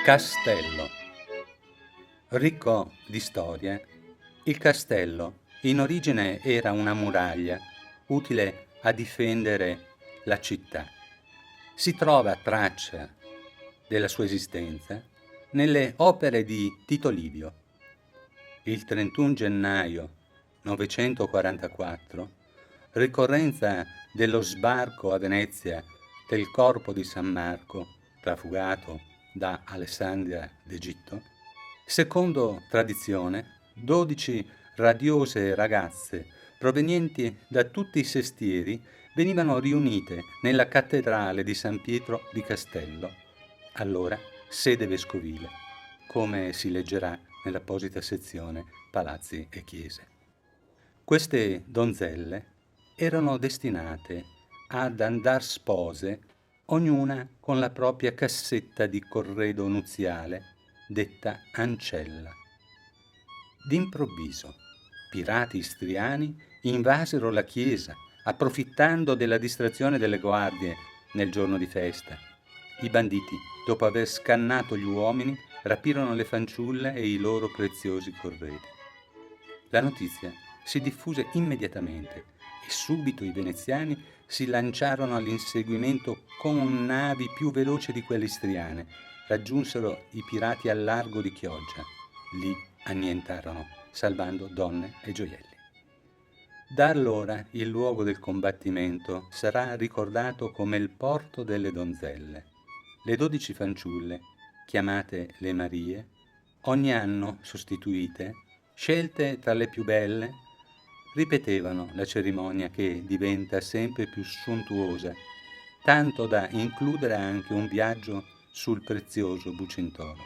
Castello. Ricco di storie, il castello in origine era una muraglia utile a difendere la città. Si trova traccia della sua esistenza nelle opere di Tito Livio. Il 31 gennaio 944, ricorrenza dello sbarco a Venezia del corpo di San Marco, trafugato da Alessandria d'Egitto, secondo tradizione, 12 radiose ragazze provenienti da tutti i sestieri venivano riunite nella cattedrale di San Pietro di Castello, allora sede vescovile, come si leggerà nell'apposita sezione Palazzi e Chiese. Queste donzelle erano destinate ad andar spose, ognuna con la propria cassetta di corredo nuziale, detta ancella. D'improvviso, pirati istriani invasero la chiesa, approfittando della distrazione delle guardie nel giorno di festa. I banditi, dopo aver scannato gli uomini, rapirono le fanciulle e i loro preziosi corredi. La notizia si diffuse immediatamente e subito i veneziani si lanciarono all'inseguimento con navi più veloci di quelle istriane. Raggiunsero i pirati al largo di Chioggia. Lì annientarono, salvando donne e gioielli. Da allora il luogo del combattimento sarà ricordato come il Porto delle Donzelle. Le 12 fanciulle, chiamate le Marie, ogni anno sostituite, scelte tra le più belle, ripetevano la cerimonia che diventa sempre più sontuosa, tanto da includere anche un viaggio sul prezioso Bucintoro.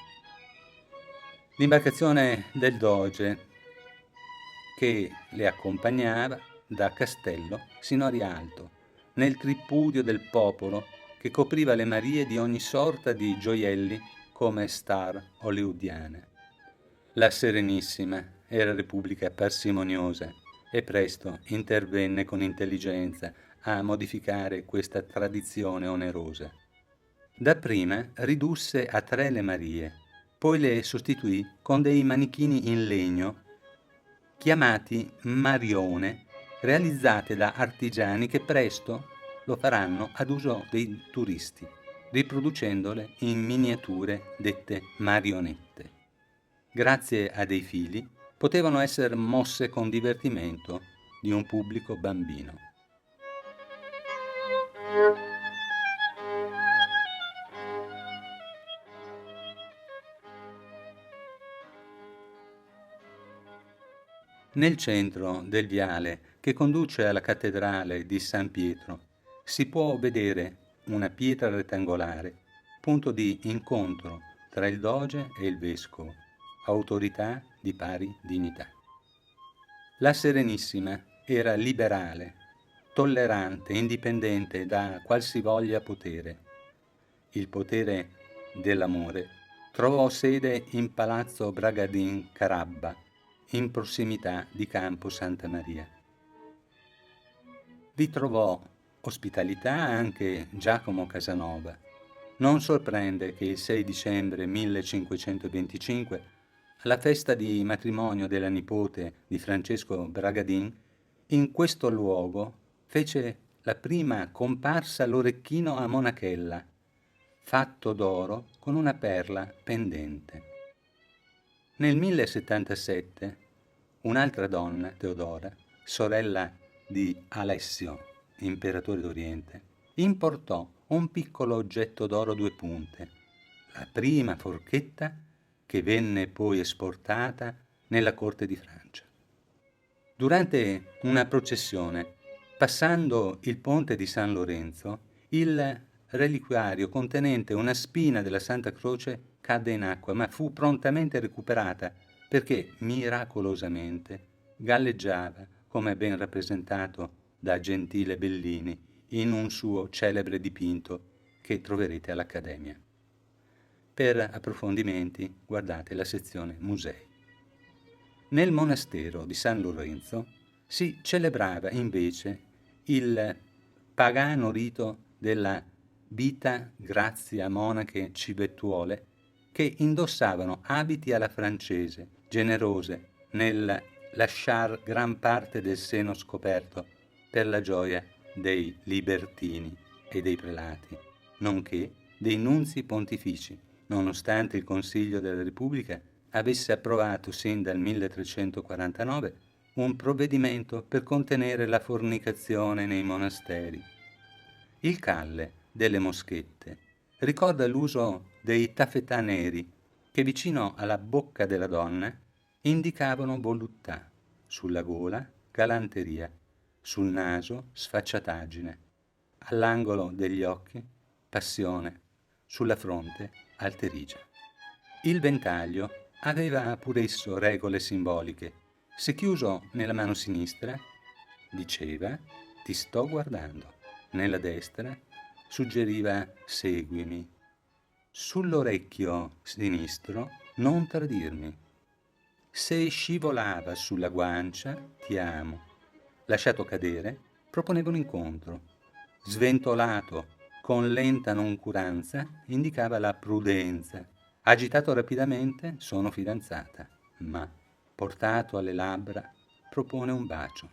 L'imbarcazione del Doge che le accompagnava da Castello sino a Rialto, nel tripudio del popolo che copriva le Marie di ogni sorta di gioielli come star hollywoodiane. La Serenissima era repubblica parsimoniosa e presto intervenne con intelligenza a modificare questa tradizione onerosa. Dapprima ridusse a 3 le Marie, poi le sostituì con dei manichini in legno chiamati Marione, realizzate da artigiani che presto lo faranno ad uso dei turisti, riproducendole in miniature dette marionette. Grazie a dei fili potevano essere mosse con divertimento di un pubblico bambino. Nel centro del viale che conduce alla cattedrale di San Pietro si può vedere una pietra rettangolare, punto di incontro tra il doge e il vescovo, autorità di pari dignità. La Serenissima era liberale, tollerante, indipendente da qualsivoglia potere. Il potere dell'amore trovò sede in Palazzo Bragadin Carabba, in prossimità di Campo Santa Maria. Vi trovò ospitalità anche Giacomo Casanova. Non sorprende che il 6 dicembre 1525, alla festa di matrimonio della nipote di Francesco Bragadin, in questo luogo fece la prima comparsa l'orecchino a monachella, fatto d'oro con una perla pendente. Nel 1077 un'altra donna, Teodora, sorella di Alessio, imperatore d'Oriente, importò un piccolo oggetto d'oro 2 punte, la prima forchetta che venne poi esportata nella corte di Francia. Durante una processione, passando il ponte di San Lorenzo, il reliquiario contenente una spina della Santa Croce cadde in acqua, ma fu prontamente recuperata perché miracolosamente galleggiava, come ben rappresentato da Gentile Bellini in un suo celebre dipinto che troverete all'Accademia. Per approfondimenti guardate la sezione Musei. Nel monastero di San Lorenzo si celebrava invece il pagano rito della vita grazia monache civettuole che indossavano abiti alla francese, generose nel lasciar gran parte del seno scoperto per la gioia dei libertini e dei prelati, nonché dei nunzi pontifici, nonostante il Consiglio della Repubblica avesse approvato sin dal 1349 un provvedimento per contenere la fornicazione nei monasteri. Il calle delle moschette ricorda l'uso dei taffetà neri che vicino alla bocca della donna indicavano voluttà, sulla gola galanteria, sul naso sfacciataggine, all'angolo degli occhi passione, sulla fronte alterigia. Il ventaglio aveva pur esso regole simboliche. Se chiuso nella mano sinistra, diceva ti sto guardando, nella destra suggeriva seguimi, sull'orecchio sinistro non tradirmi. Se scivolava sulla guancia, ti amo. Lasciato cadere, proponeva un incontro. Sventolato con lenta noncuranza, indicava la prudenza. Agitato rapidamente, sono fidanzata. Ma, portato alle labbra, propone un bacio.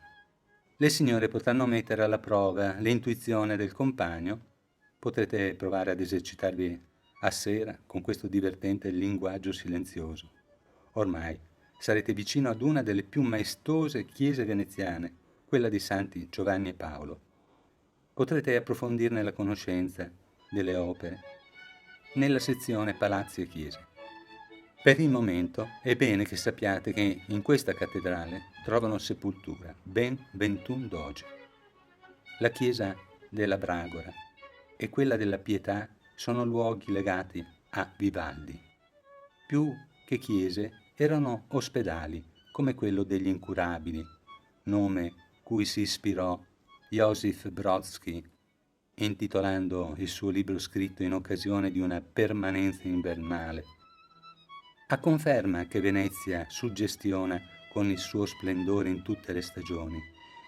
Le signore potranno mettere alla prova l'intuizione del compagno. Potrete provare ad esercitarvi a sera con questo divertente linguaggio silenzioso. Ormai sarete vicino ad una delle più maestose chiese veneziane, quella di Santi Giovanni e Paolo. Potrete approfondirne la conoscenza delle opere nella sezione Palazzi e Chiese. Per il momento è bene che sappiate che in questa cattedrale trovano sepoltura ben 21 doge. La chiesa della Bragora e quella della Pietà sono luoghi legati a Vivaldi. Più che chiese erano ospedali, come quello degli Incurabili, nome cui si ispirò Josif Brodsky, intitolando il suo libro scritto in occasione di una permanenza invernale. A conferma che Venezia suggestiona con il suo splendore in tutte le stagioni,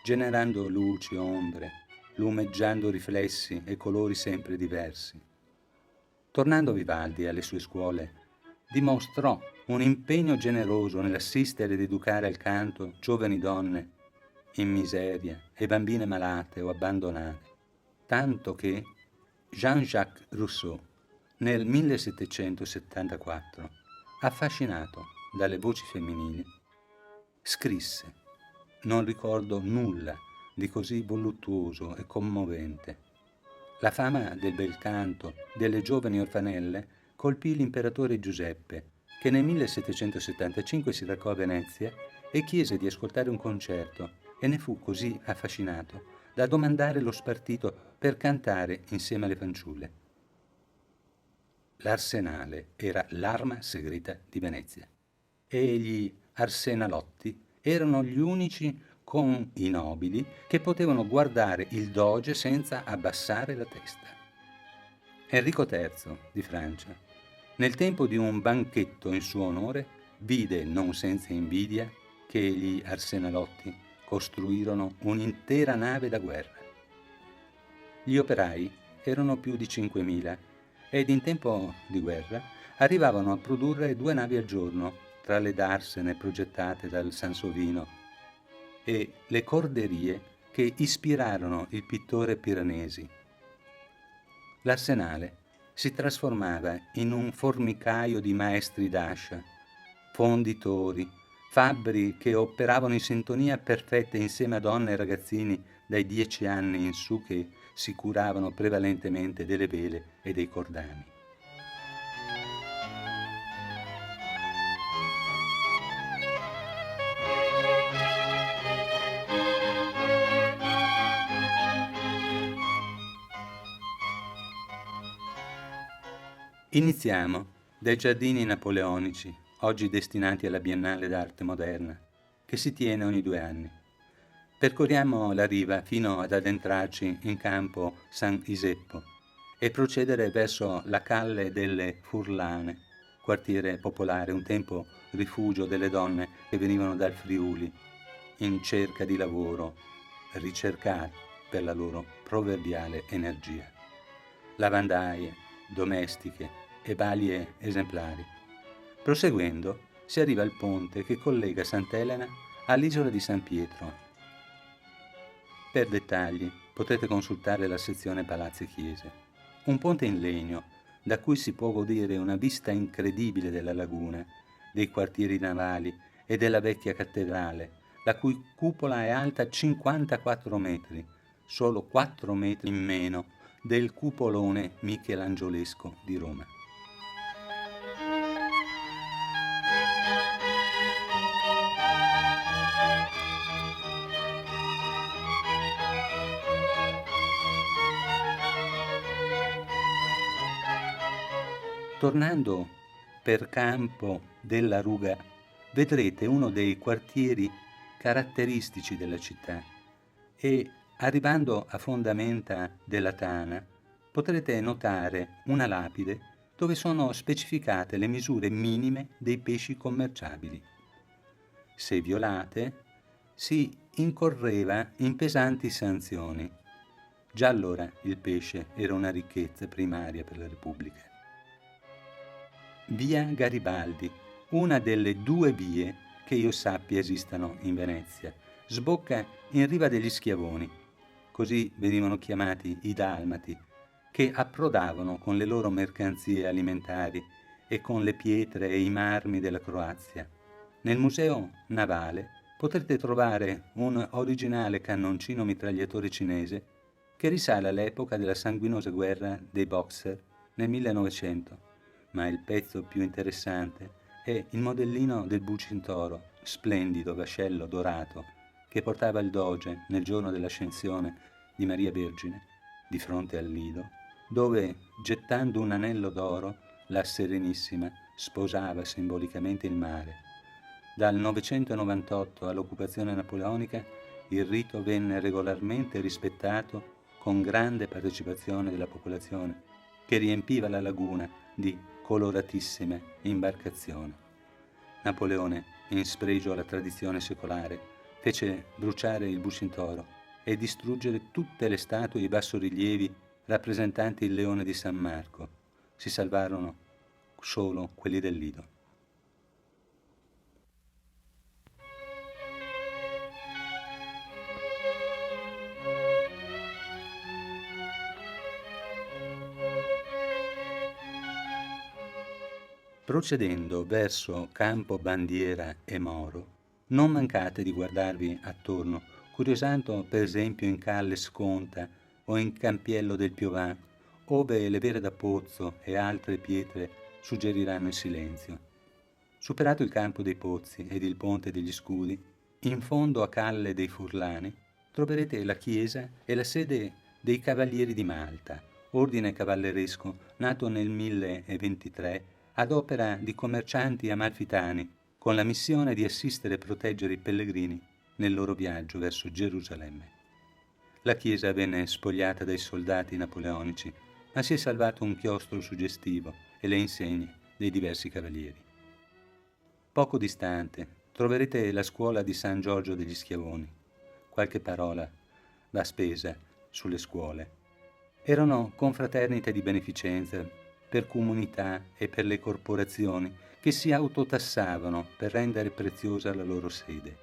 generando luci, ombre, lumeggiando riflessi e colori sempre diversi. Tornando Vivaldi alle sue scuole, dimostrò un impegno generoso nell'assistere ed educare al canto giovani donne in miseria e bambine malate o abbandonate, tanto che Jean-Jacques Rousseau nel 1774, affascinato dalle voci femminili, scrisse: «Non ricordo nulla di così voluttuoso e commovente». La fama del bel canto delle giovani orfanelle colpì l'imperatore Giuseppe, che nel 1775 si recò a Venezia e chiese di ascoltare un concerto, e ne fu così affascinato da domandare lo spartito per cantare insieme alle fanciulle. L'arsenale era l'arma segreta di Venezia e gli arsenalotti erano gli unici con i nobili che potevano guardare il doge senza abbassare la testa. Enrico III di Francia, nel tempo di un banchetto in suo onore, vide non senza invidia che gli arsenalotti costruirono un'intera nave da guerra. Gli operai erano più di 5.000 ed in tempo di guerra arrivavano a produrre 2 navi al giorno tra le darsene progettate dal Sansovino e le corderie che ispirarono il pittore Piranesi. L'arsenale si trasformava in un formicaio di maestri d'ascia, fonditori, fabbri che operavano in sintonia perfetta insieme a donne e ragazzini dai 10 anni in su che si curavano prevalentemente delle vele e dei cordami. Iniziamo dai giardini napoleonici, oggi destinati alla Biennale d'Arte Moderna, che si tiene ogni 2 anni. Percorriamo la riva fino ad addentrarci in campo San Iseppo e procedere verso la Calle delle Furlane, quartiere popolare, un tempo rifugio delle donne che venivano dal Friuli in cerca di lavoro, ricercate per la loro proverbiale energia. Lavandaie, domestiche e balie esemplari. Proseguendo si arriva al ponte che collega Sant'Elena all'isola di San Pietro. Per dettagli potrete consultare la sezione Palazzi e Chiese. Un ponte in legno da cui si può godere una vista incredibile della laguna, dei quartieri navali e della vecchia cattedrale, la cui cupola è alta 54 metri, solo 4 metri in meno del cupolone michelangiolesco di Roma. Tornando per Campo della Ruga, vedrete uno dei quartieri caratteristici della città e, arrivando a fondamenta della Tana, potrete notare una lapide dove sono specificate le misure minime dei pesci commerciabili. Se violate, si incorreva in pesanti sanzioni. Già allora il pesce era una ricchezza primaria per la Repubblica. Via Garibaldi, una delle 2 vie che io sappia esistano in Venezia, sbocca in riva degli Schiavoni, così venivano chiamati i dalmati, che approdavano con le loro mercanzie alimentari e con le pietre e i marmi della Croazia. Nel museo navale potrete trovare un originale cannoncino mitragliatore cinese che risale all'epoca della sanguinosa guerra dei Boxer nel 1900. Ma il pezzo più interessante è il modellino del Bucintoro, splendido vascello dorato, che portava il doge nel giorno dell'ascensione di Maria Vergine, di fronte al Lido, dove, gettando un anello d'oro, la Serenissima sposava simbolicamente il mare. Dal 998 all'occupazione napoleonica il rito venne regolarmente rispettato con grande partecipazione della popolazione, che riempiva la laguna di coloratissime imbarcazioni. Napoleone, in spregio alla tradizione secolare, fece bruciare il Bucintoro e distruggere tutte le statue e i bassorilievi rappresentanti il leone di San Marco. Si salvarono solo quelli del Lido. Procedendo verso Campo Bandiera e Moro, non mancate di guardarvi attorno, curiosando per esempio in Calle Sconta o in Campiello del Piovan, ove le vere da pozzo e altre pietre suggeriranno il silenzio. Superato il campo dei pozzi ed il ponte degli scudi, in fondo a Calle dei Furlani troverete la chiesa e la sede dei Cavalieri di Malta, ordine cavalleresco nato nel 1023 ad opera di commercianti amalfitani, con la missione di assistere e proteggere i pellegrini nel loro viaggio verso Gerusalemme. La chiesa venne spogliata dai soldati napoleonici, ma si è salvato un chiostro suggestivo e le insegne dei diversi cavalieri. Poco distante troverete la scuola di San Giorgio degli Schiavoni. Qualche parola va spesa sulle scuole. Erano confraternite di beneficenza per comunità e per le corporazioni che si autotassavano per rendere preziosa la loro sede.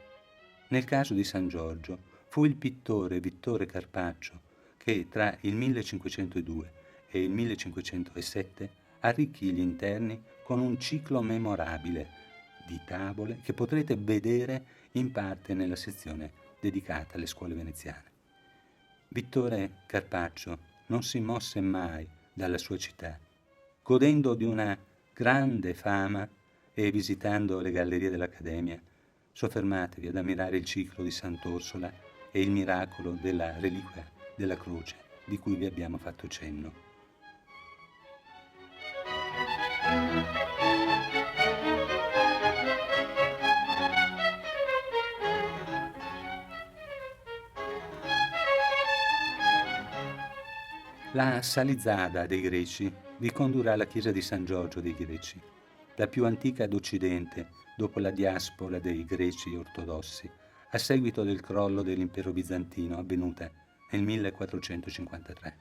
Nel caso di San Giorgio fu il pittore Vittore Carpaccio che tra il 1502 e il 1507 arricchì gli interni con un ciclo memorabile di tavole che potrete vedere in parte nella sezione dedicata alle scuole veneziane. Vittore Carpaccio non si mosse mai dalla sua città, godendo di una grande fama e visitando le gallerie dell'Accademia. Soffermatevi ad ammirare il ciclo di Sant'Orsola e il miracolo della reliquia della croce di cui vi abbiamo fatto cenno. La salizzada dei Greci vi condurrà alla chiesa di San Giorgio dei Greci, la più antica d'Occidente dopo la diaspora dei Greci ortodossi, a seguito del crollo dell'impero bizantino avvenuta nel 1453.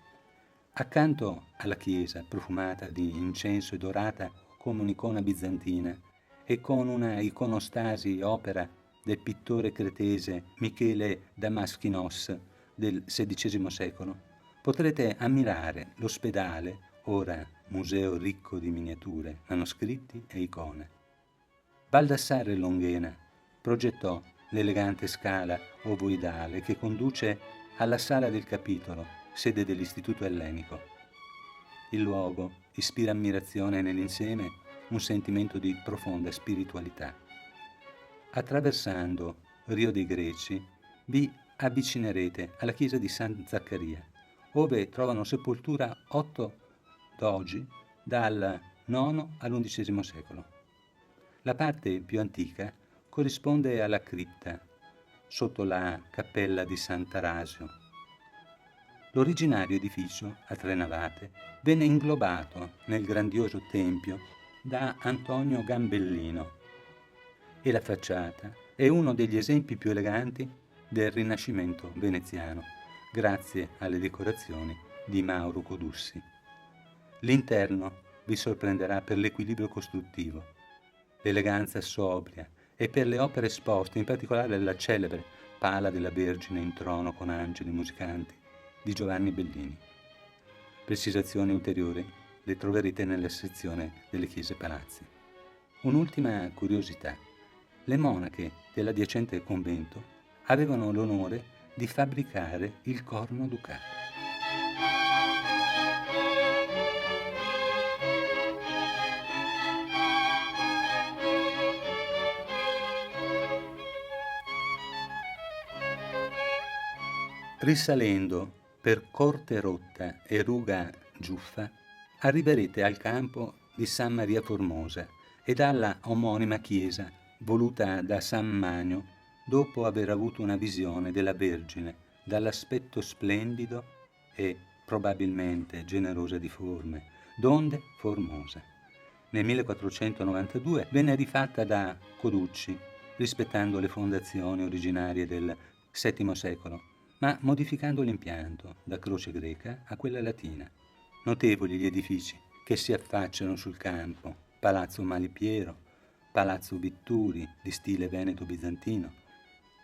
Accanto alla chiesa, profumata di incenso e dorata come un'icona bizantina e con una iconostasi opera del pittore cretese Michele Damaschinos del XVI secolo, potrete ammirare l'ospedale, ora museo ricco di miniature, manoscritti e icone. Baldassarre Longhena progettò l'elegante scala ovoidale che conduce alla sala del capitolo, sede dell'Istituto Ellenico. Il luogo ispira ammirazione e nell'insieme un sentimento di profonda spiritualità. Attraversando Rio dei Greci vi avvicinerete alla chiesa di San Zaccaria, ove trovano sepoltura 8 dogi dal IX all'XI secolo. La parte più antica corrisponde alla cripta, sotto la cappella di Sant'Arasio. L'originario edificio, a 3 navate, venne inglobato nel grandioso tempio da Antonio Gambellino e la facciata è uno degli esempi più eleganti del Rinascimento veneziano, grazie alle decorazioni di Mauro Codussi. L'interno vi sorprenderà per l'equilibrio costruttivo, l'eleganza sobria e per le opere esposte, in particolare la celebre Pala della Vergine in trono con angeli musicanti di Giovanni Bellini. Precisazioni ulteriori le troverete nella sezione delle chiese palazzi. Un'ultima curiosità: le monache dell'adiacente convento avevano l'onore di fabbricare il corno ducale. Risalendo per Corte Rotta e Ruga Giuffa, arriverete al campo di San Maria Formosa ed alla omonima chiesa voluta da San Manio dopo aver avuto una visione della Vergine dall'aspetto splendido e probabilmente generosa di forme, donde formosa. Nel 1492 venne rifatta da Coducci, rispettando le fondazioni originarie del VII secolo, ma modificando l'impianto da croce greca a quella latina. Notevoli gli edifici che si affacciano sul campo: Palazzo Malipiero, Palazzo Vitturi di stile veneto-bizantino,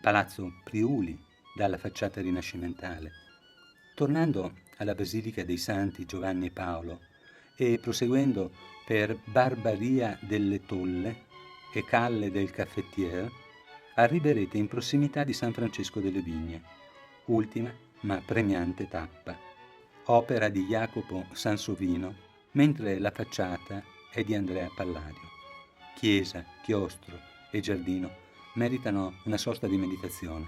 Palazzo Priuli dalla facciata rinascimentale. Tornando alla Basilica dei Santi Giovanni e Paolo e proseguendo per Barbaria delle Tolle e Calle del Caffettier, arriverete in prossimità di San Francesco delle Vigne, ultima ma premiante tappa, opera di Jacopo Sansovino, mentre la facciata è di Andrea Palladio. Chiesa, chiostro e giardino meritano una sorta di meditazione.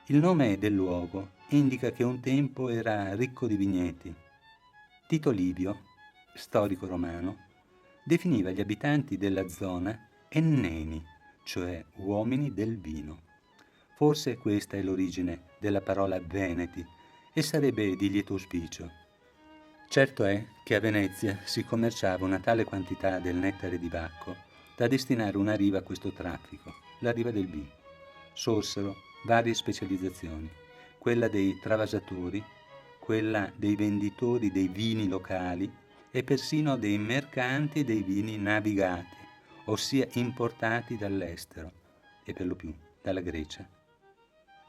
Il nome del luogo indica che un tempo era ricco di vigneti. Tito Livio, storico romano, definiva gli abitanti della zona enneni, cioè uomini del vino. Forse questa è l'origine della parola veneti e sarebbe di lieto auspicio. Certo è che a Venezia si commerciava una tale quantità del nettare di Bacco da destinare una riva a questo traffico, la riva del vino. Sorsero varie specializzazioni, quella dei travasatori, quella dei venditori dei vini locali e persino dei mercanti dei vini navigati, ossia importati dall'estero e per lo più dalla Grecia.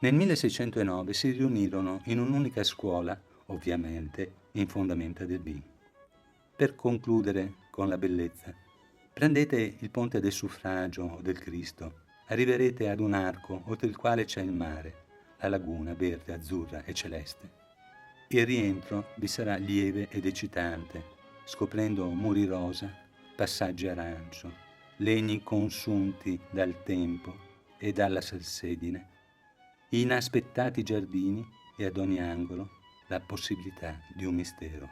Nel 1609 si riunirono in un'unica scuola, ovviamente in fondamenta del vino. Per concludere con la bellezza, prendete il ponte del Suffragio o del Cristo, arriverete ad un arco oltre il quale c'è il mare, la laguna verde, azzurra e celeste. Il rientro vi sarà lieve ed eccitante, scoprendo muri rosa, passaggi arancio, legni consunti dal tempo e dalla salsedine, inaspettati giardini e ad ogni angolo la possibilità di un mistero.